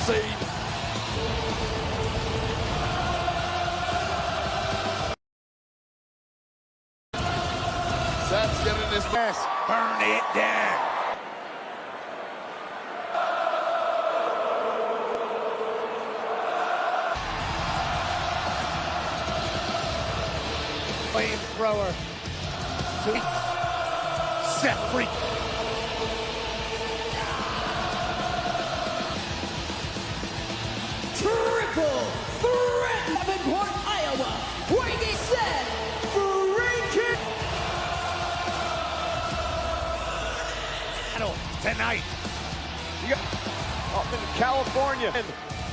scene. Seth's getting his mess. Burn it down. Flamethrower. Seth free. Triple threat, Davenport, Iowa, weighing Seth freaking Tonight. You got up in California and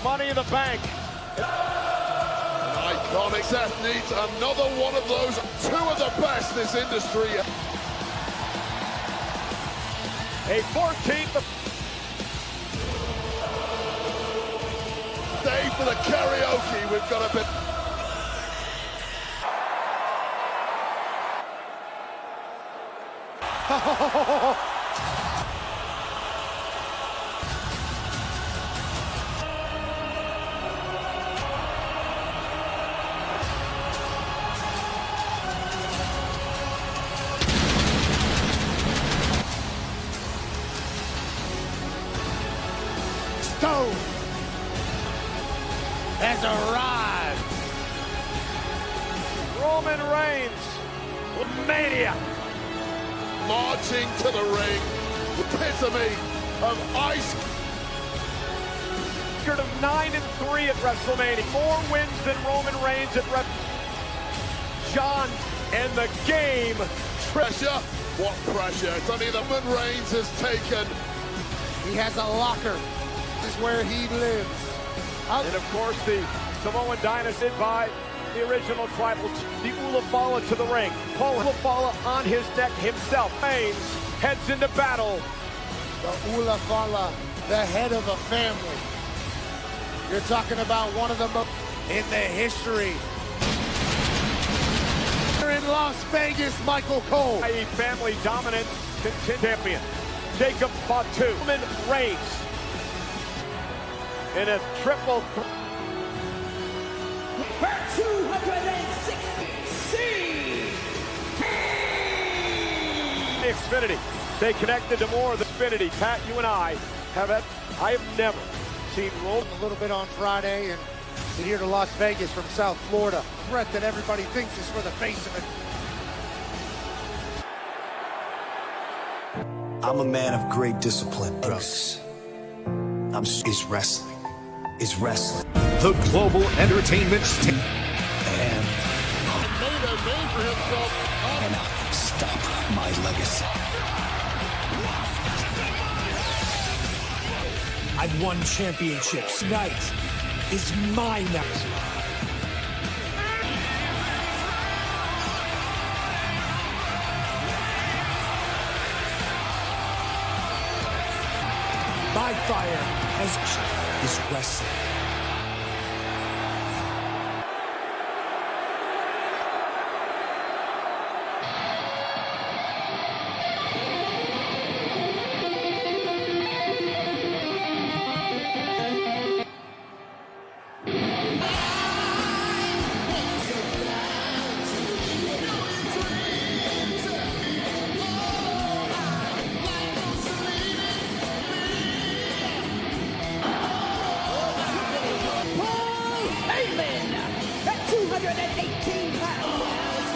Money in the Bank. Iconic. Seth needs another one of those. Two of the best in this industry. A 14th day for the karaoke. We've got a bit. Stone has arrived. Roman Reigns with mania. Marching to the ring. The epitome of ice. Record of 9-3 at WrestleMania. More wins than Roman Reigns at John and the game. Pressure. What pressure? It's only the Roman Reigns has taken. He has a locker. This is where he lives. And of course, the Samoan dynasty by the original tribal, the Ulafala to the ring. Paul Ulafala on his neck himself. Reigns heads into battle. The Ulafala, the head of a family. You're talking about one of the most in the history. Here in Las Vegas, Michael Cole. A family dominant champion. Jacob Fatu. Roman Reigns in a triple threat. 260 Xfinity. They connected to more of the Xfinity. Pat, you and I have never seen Roman. A little bit on Friday and here to Las Vegas from South Florida. Threat that everybody thinks is for the face of it. I'm a man of great discipline. Is wrestling. Is wrestling. The global entertainment And Made a name for himself. I'll stop my legacy. I've won championships. Tonight is my night. My fire is wrestling.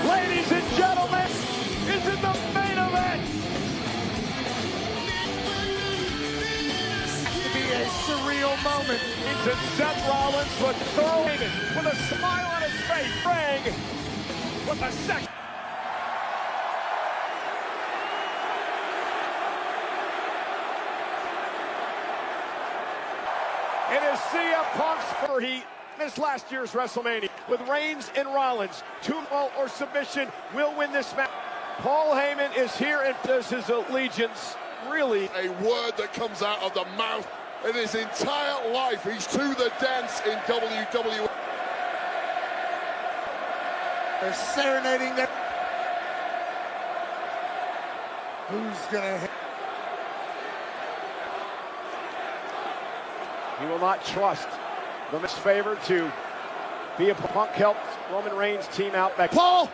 Ladies and gentlemen, is it the main event? To be a surreal moment. It's Seth Rollins with throwing it with a smile on his face. Rang with a second. It is CM Punk's for he missed last year's WrestleMania with Reigns and Rollins. 2-0 or submission will win this match. Paul Heyman is here and does his allegiance. Really, A word that comes out of the mouth in his entire life. He's to the dance in WWE. They're serenading them. Who's gonna hit? He will not trust the misfavored to be a Punk helped Roman Reigns team out back. Paul!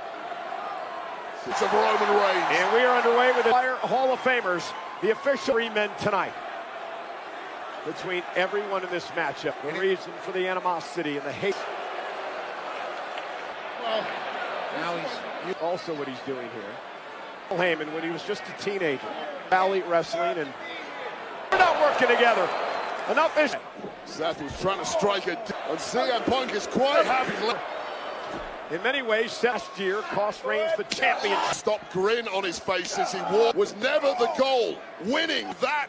It's of Roman Reigns. And we are underway with the Fire Hall of Famers, the official 3 men tonight. Between everyone in this matchup, the reason for the animosity and the hate. Well, now he's Also what he's doing here. Paul Heyman, when he was just a teenager, Valley Wrestling, and they're not working together. Enough is. Seth was trying to strike it, and CM Punk is quite happy. In many ways, last year cost Reigns the championship. Stop grin on his face as he walked. Was never the goal. Winning that,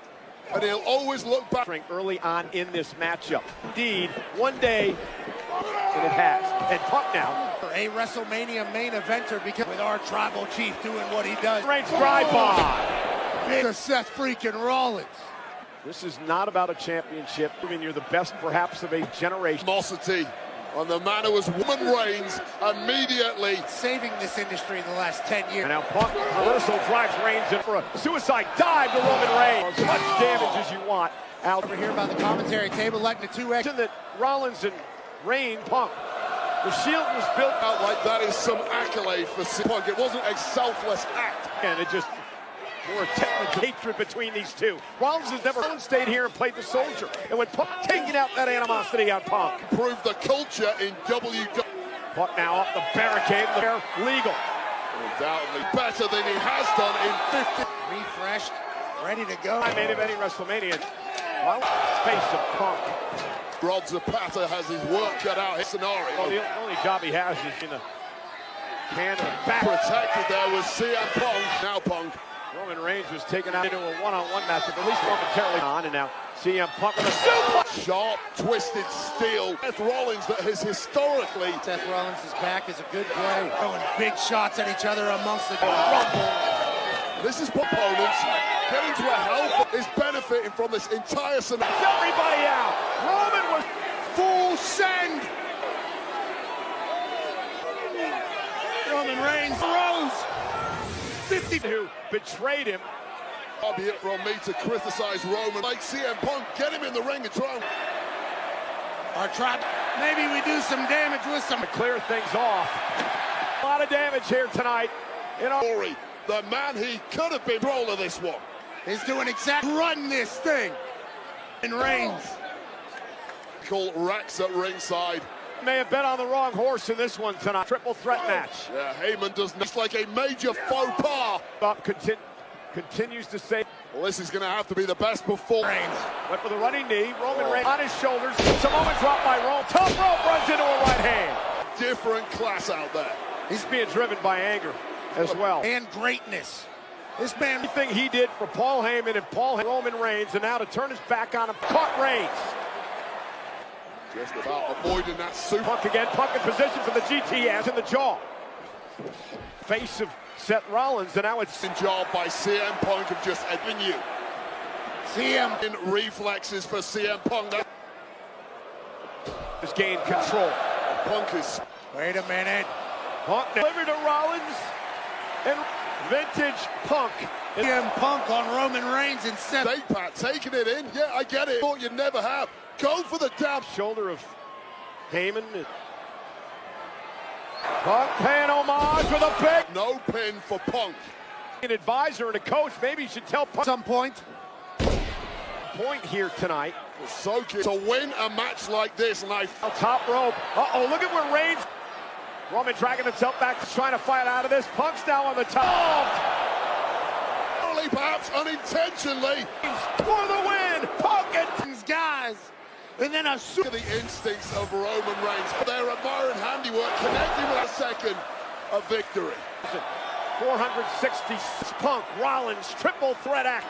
and he'll always look back. Early on in this matchup. Indeed, one day, and it has. And Punk now. a WrestleMania main eventer because with our tribal chief doing what he does. Reigns drive-by. Big Seth freaking Rollins. This is not about a championship. I mean, you're the best, perhaps, of a generation. Animosity on the man who was Roman Reigns immediately. Saving this industry in the last 10 years. And now Punk reversal drives Reigns in for a suicide dive to Roman Reigns. As much damage as you want. Out Over here by the commentary table, letting the 2X. that Rollins and Reigns, Punk. The Shield was built Out like that is some accolade for CM Punk. It wasn't a selfless act. and it just more technical hatred between these two. Rollins has never stayed here and played the soldier. And when Punk taking out that animosity on Punk. Proved the culture in WWE. Punk now off the barricade. They're legal. Undoubtedly better than he has done in 50. Refreshed, ready to go. I made of any WrestleMania. Well, face of Punk. Rod Zapata has his work cut out. His scenario. Well, the only job he has is in the can of the back. Protected there was CM Punk. Now Punk. Roman Reigns was taken out into a one-on-one matchup, at least momentarily on, and now CM Punk with a suplex. Sharp, twisted steel. Seth Rollins that has historically. Seth Rollins' back is a good play. Throwing big shots at each other amongst the rumble. This is opponents getting to a health is benefiting from this entire scenario. Everybody out. Roman was Full send. Roman Reigns rose. 50 who betrayed him. Far be it from me to criticize Roman. Like CM Punk, get him in the ring and try. Our tribe. Maybe we do some damage with some. To clear things off. A lot of damage here tonight. In our Story. The man he could have been control of this one. Is doing exactly run this thing. And Reigns. Call Rex at ringside. may have bet on the wrong horse in this one tonight. Triple threat match. Yeah, Heyman does not. It's like a major faux pas. Up continues to say. Well, this is going to have to be the best before. Reigns. Went for the running knee. Roman Reigns on his shoulders. Samoan drop by Rollins. Top rope runs into a right hand. Different class out there. He's being driven by anger as well. And greatness. This man. Everything he did for Paul Heyman and Roman Reigns, and now to turn his back on him. Caught Reigns. Just about avoiding that super. Punk again. Punk in position for the GTS in the jaw. Face of Seth Rollins, and now it's Job by CM Punk of just edging you. CM. In reflexes for CM Punk. That has gained control. Punk is. Wait a minute. Punk delivered to Rollins, and vintage Punk. CM Punk on Roman Reigns and Seth. Day pat taking it in. Yeah, I get it. Thought you'd never have. Go for the damn Shoulder of Heyman. Punk paying homage with a big. no pin for Punk. An advisor and a coach, maybe you should tell Punk. Some point. Point here tonight. So good to win a match like this, and I Top rope. Uh-oh, look at where Reigns. Roman dragging himself back, trying to fight out of this. Punk's now on the top. only perhaps unintentionally. For the win. Punk and These guys. And then a Look super. at the instincts of Roman Reigns. Their admiring handiwork connecting with a second of victory. 460. Punk, Rollins, triple threat act.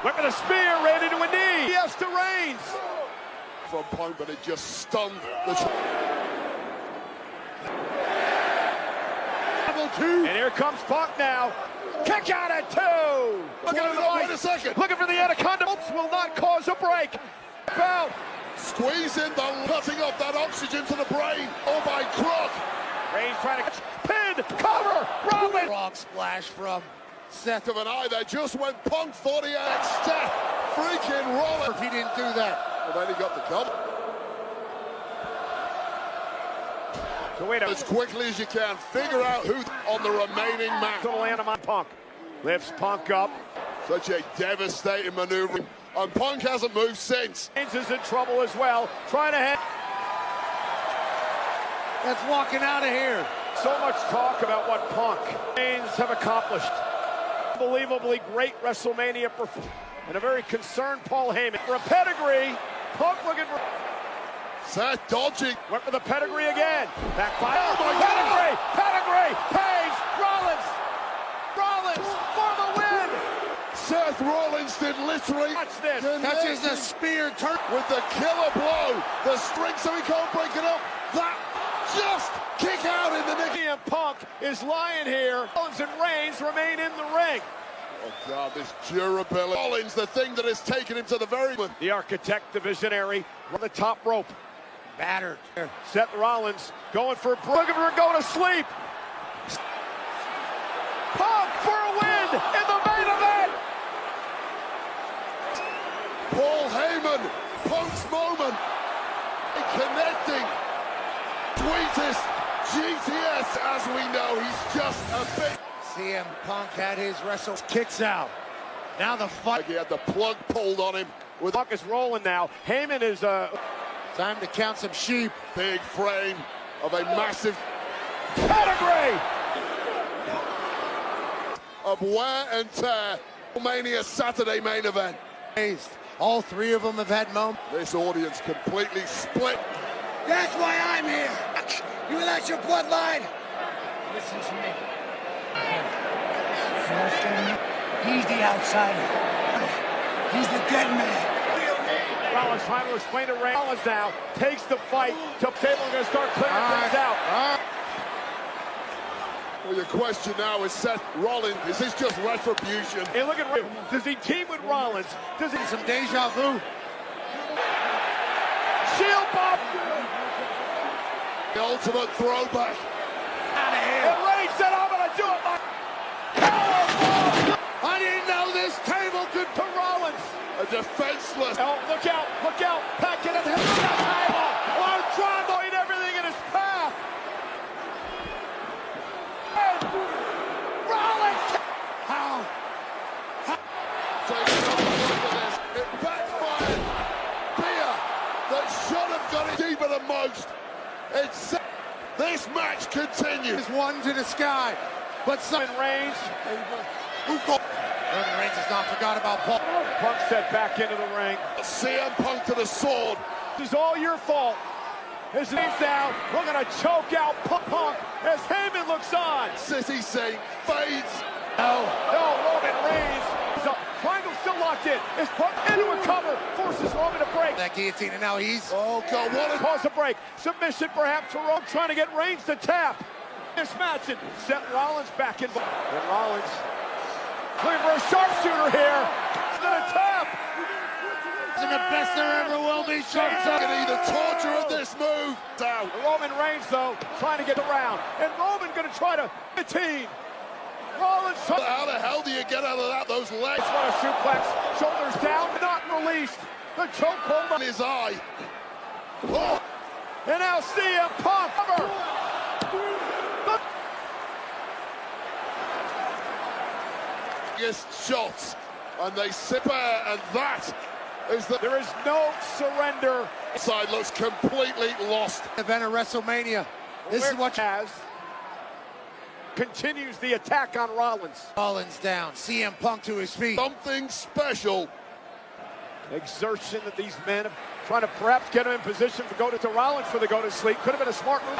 Went with a spear, ran into a knee. Yes to Reigns. From Punk, but it just stunned the. And here comes Punk now. Kick out at 2. Look at the Wait a second. Looking for the anaconda. Hopes will not cause a break. Foul. Squeezing the cutting off that oxygen to the brain. Oh my God. Reigns trying to pin, cover, Rollins. Frog splash from Seth of an eye there just when Punk thought he had Seth freaking Rollins. if he didn't do that. Well, then he got the cover. So wait As quickly as you can, figure out who's on the remaining match. to land him on Punk. Lifts Punk up. Such a devastating maneuver. And Punk hasn't moved since. Reigns is in trouble as well. Trying to head. That's walking out of here. So much talk about what Punk Reigns have accomplished. Unbelievably great WrestleMania performance. And a very concerned Paul Heyman. For a pedigree, Punk looking for... Seth dodging. Went for the pedigree again. Back by... Oh my pedigree! Pedigree! Page! Rollins! Rollins for the win! Seth Rollins did literally Watch this. Touches the spear, turn. with the killer blow. The string so he can't break it up. That just kick out in the neck. CM Punk is lying here. Rollins and Reigns remain in the ring. Oh God, this durability. Rollins, the thing that has taken him to the very end. The architect, the visionary, on the top rope. Battered. Seth Rollins going for looking for go to sleep. Punk for a win in the main event. Paul Heyman, Punk's moment. Connecting. Sweetest GTS as we know. He's just a bit. CM Punk had his wrestle. Kicks out. Now the fight. Like he had the plug pulled on him with a Punk is rolling now. Heyman is Time to count some sheep. big frame of a massive pedigree. of wear and tear. Mania Saturday main event. All three of them have had moments. This audience completely split. That's why I'm here. You let your bloodline. Listen to me. He's the outsider. He's the dead man. Rollins trying to explain to Reigns. Rollins now takes the fight to table and going to start clearing things out. Well, your question now is Seth Rollins. Is this just retribution? And look at Reigns. Does he team with Rollins? Does he Some deja vu. shield pop? The ultimate throwback. Out of here. And Reigns said, I'm going to do it. Powerbomb I didn't know this table could. to Rollins. A defenseless. Oh, look out, look out. Pack it at the table. Oh, trying to avoid everything in his path. And Rollins. How? Taking another look at this. It backfired. Beer that should have got it deeper than most. It's this match continues. Is one to the sky. But some And Reigns. Roman Reigns has not forgot about Paul. Punk set back into the ring. CM Punk to the sword. This is all your fault. His name's down. We're going to choke out Punk as Heyman looks on. City Saint fades. No, Roman Reigns. Triangle still locked in. Is Punk into a cover. Forces Roman to break. That guillotine, and now he's. Oh God, what a Pause a break. Submission perhaps to Roman trying to get Reigns to tap. This match and Seth Rollins back in. And Rollins looking for a sharpshooter here. Gonna tap. The best there ever will be. Look at the torture of this move. Down. Roman Reigns, though, trying to get around. And Roman going to try to guillotine. Rollins trying. How the hell do you get out of that? Those legs What a suplex. Shoulders down, not released. The chokehold in his eye. Oh, And now CM Punk. Cover. biggest shots. And they sip air, and that is the There is no surrender. side looks completely lost. Event of WrestleMania. This is what has continues the attack on Rollins. Rollins down. CM Punk to his feet. Something special. Exertion that these men have trying to perhaps get him in position to go to Rollins for the go to sleep. Could have been a smart move.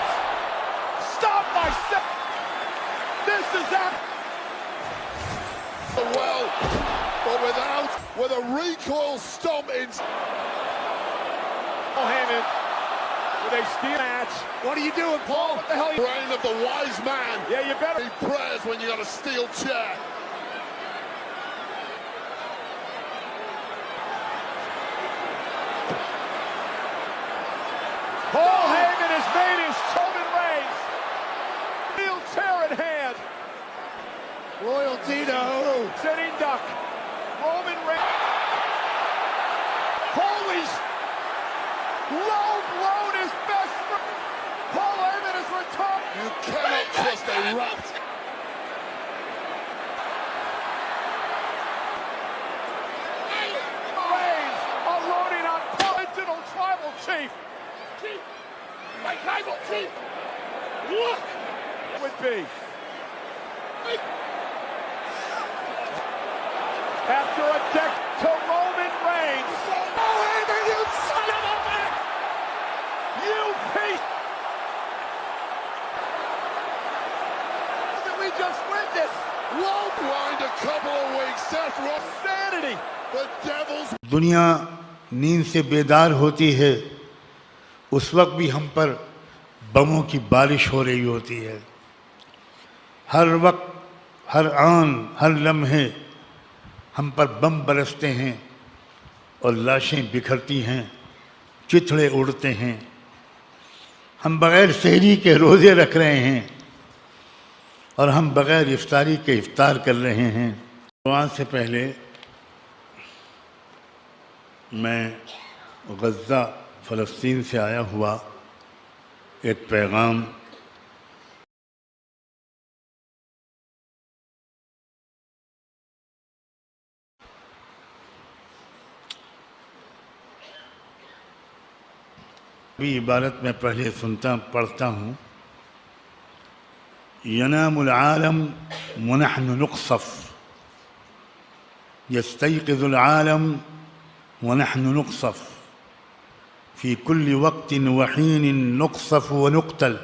Stop by Seth. This is that. Well, but with a recoil stomp in. Paul Heyman with a steel match. What are you doing, Paul? What the hell? Brain of the wise man. Yeah, you better. He prayers when you got a steel chair. Paul Heyman has made his Roman Reigns. Steel chair in hand. Loyalty to who? Sitting duck. Roman Reigns. Holy low blown his best friend. Paul Heyman is retired. You cannot trust a rat. Reigns unloading on original tribal chief. My tribal chief. Look. Would be. After a deck to Roman Reigns. Oh, Heyman, you son of a bitch! You piece! That we just witnessed. Low blind a couple of weeks. Seth Rollins. Sanity. The Devil's. दुनिया नींद से बेदार होती है उस वक्त भी हम पर बमों की बारिश हो रही होती है। हर वक्त हर आन हर लम्हे हम पर बम बरसते हैं और लाशें बिखरती हैं, चिथड़े उड़ते हैं। हम बग़ैर सहरी के रोज़े रख रहे हैं और हम बग़ैर इफ्तारी के इफ्तार कर रहे हैं। दुआ से पहले मैं गज़ा फ़लस्तीन से आया हुआ एक पैगाम भी इबारत में पहले पढ़ता हूँ। यनामुल आलम व नहनु नुक़्सफ़, यस्तयक़िज़ुल आलम व नहनु नुक़्सफ़, फ़ी कुल्लि वक़्तिन व हीनिन नुक़्सफ़ व नुक़्तल,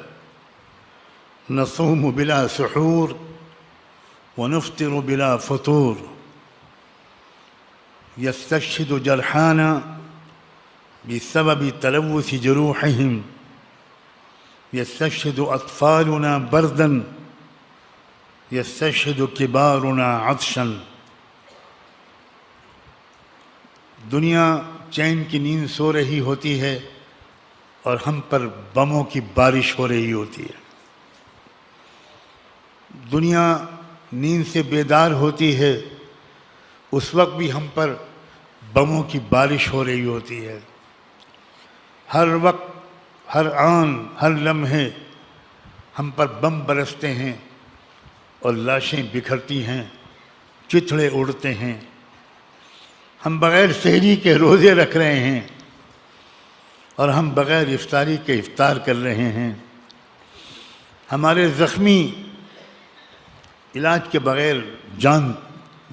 नसूमु बिला सुहूर व नुफ़्तिरु बिला फ़ुतूर, यस्तशहिदु जरहाना بسبب تلوث جروحهم، يستشهد أطفالنا بردا، يستشهد كبارنا عطشا۔ دنیا چین کی نیند سو رہی ہوتی ہے اور ہم پر بموں کی بارش ہو رہی ہوتی ہے۔ دنیا نیند سے بیدار ہوتی ہے اس وقت بھی ہم پر بموں کی بارش ہو رہی ہوتی ہے۔ ہر وقت ہر آن ہر لمحے ہم پر بم برستے ہیں اور لاشیں بکھرتی ہیں، چتھڑے اڑتے ہیں۔ ہم بغیر سحری کے روزے رکھ رہے ہیں اور ہم بغیر افطاری کے افطار کر رہے ہیں۔ ہمارے زخمی علاج کے بغیر جان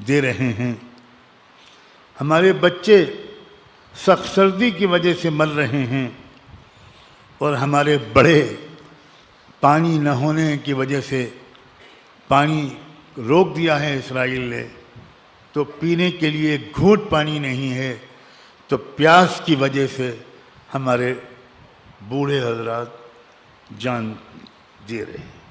دے رہے ہیں۔ ہمارے بچے سخت سردی کی وجہ سے مر رہے ہیں اور ہمارے بڑے پانی نہ ہونے کی وجہ سے پانی روک دیا ہے اسرائیل نے، تو پینے کے لیے گھونٹ پانی نہیں ہے، تو پیاس کی وجہ سے ہمارے بوڑھے حضرات جان دے رہے ہیں۔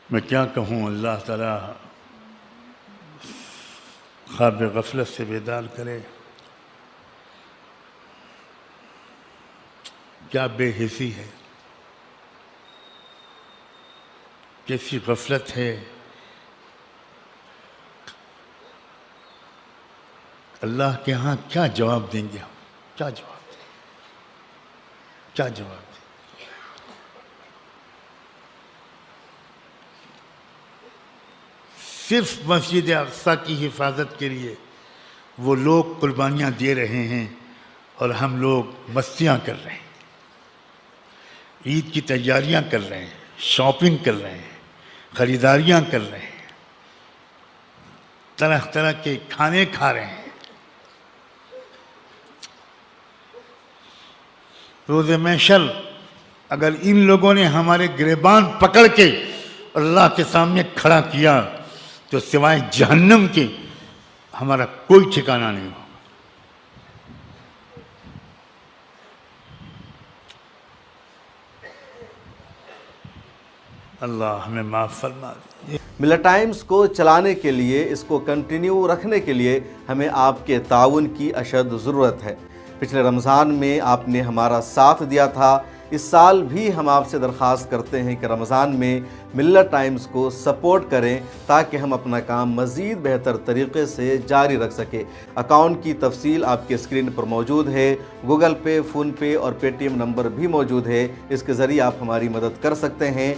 میں کیا کہوں، اللہ تعالیٰ خواب غفلت سے بیدار کرے۔ کیا بے حسی ہے، کیسی غفلت ہے۔ اللہ کے ہاں کیا جواب دیں گے ہم؟ کیا جواب دیں؟ کیا جواب دیں؟ صرف مسجد اقصی کی حفاظت کے لیے وہ لوگ قربانیاں دے رہے ہیں اور ہم لوگ مستیاں کر رہے ہیں، عید کی تیاریاں کر رہے ہیں، شاپنگ کر رہے ہیں، خریداریاں کر رہے ہیں، طرح طرح کے کھانے کھا رہے ہیں۔ روز محشر اگر ان لوگوں نے ہمارے گریبان پکڑ کے اللہ کے سامنے کھڑا کیا تو سوائے جہنم کے ہمارا کوئی ٹھکانہ نہیں ہوگا۔ اللہ ہمیں معاف فرما دے۔ ملت ٹائمز کو چلانے کے لیے، اس کو کنٹینیو رکھنے کے لیے ہمیں آپ کے تعاون کی اشد ضرورت ہے۔ پچھلے رمضان میں آپ نے ہمارا ساتھ دیا تھا، اس سال بھی ہم آپ سے درخواست کرتے ہیں کہ رمضان میں ملت ٹائمز کو سپورٹ کریں تاکہ ہم اپنا کام مزید بہتر طریقے سے جاری رکھ سکیں۔ اکاؤنٹ کی تفصیل آپ کے اسکرین پر موجود ہے، گوگل پے، فون پے اور پے ٹی ایم نمبر بھی موجود ہے، اس کے ذریعے آپ ہماری مدد کر سکتے ہیں۔